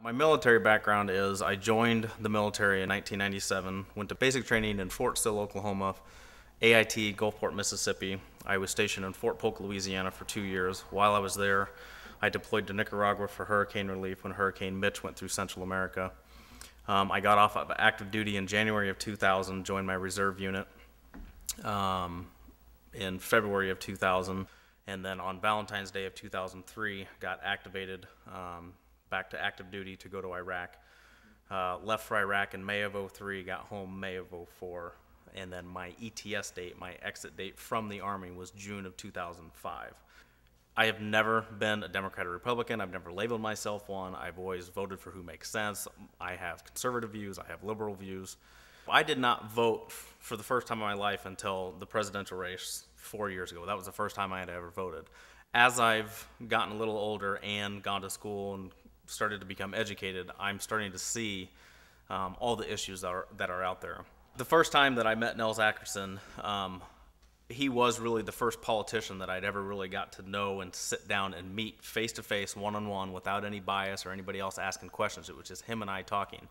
My military background is I joined the military in 1997, went to basic training in Fort Sill, Oklahoma, AIT, Gulfport, Mississippi. I was stationed in Fort Polk, Louisiana for 2 years. While I was there, I deployed to Nicaragua for hurricane relief when Hurricane Mitch went through Central America. I got off of active duty in January of 2000, joined my reserve unit in February of 2000, and then on Valentine's Day of 2003, got activated back to active duty to go to Iraq. Left for Iraq in May of 03, got home May of 04, and then my ETS date, my exit date from the Army, was June of 2005. I have never been a Democrat or Republican. I've never labeled myself one. I've always voted for who makes sense. I have conservative views. I have liberal views. I did not vote for the first time in my life until the presidential race 4 years ago. That was the first time I had ever voted. As I've gotten a little older and gone to school and started to become educated, I'm starting to see all the issues that are out there. The first time that I met Nels Ackerson, he was really the first politician that I'd ever really got to know and sit down and meet face-to-face, one-on-one, without any bias or anybody else asking questions. It was just him and I talking.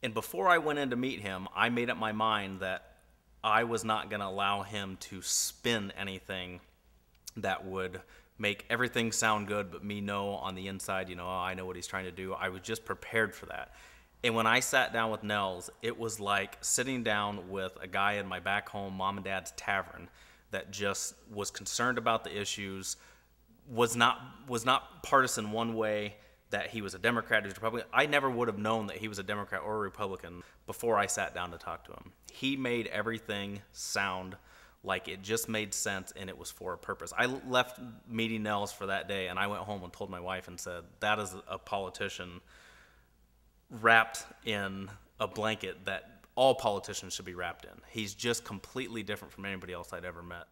And before I went in to meet him, I made up my mind that I was not going to allow him to spin anything that would make everything sound good, but me know on the inside, oh, I know what he's trying to do. I was just prepared for that. And when I sat down with Nels, it was like sitting down with a guy in my back home mom and dad's tavern that just was concerned about the issues, was not partisan one way, that he was a Democrat, he was a Republican. I never would have known that he was a Democrat or a Republican before I sat down to talk to him. He made everything sound like it just made sense and it was for a purpose. I left meeting Nels for that day and I went home and told my wife and said, that is a politician wrapped in a blanket that all politicians should be wrapped in. He's just completely different from anybody else I'd ever met.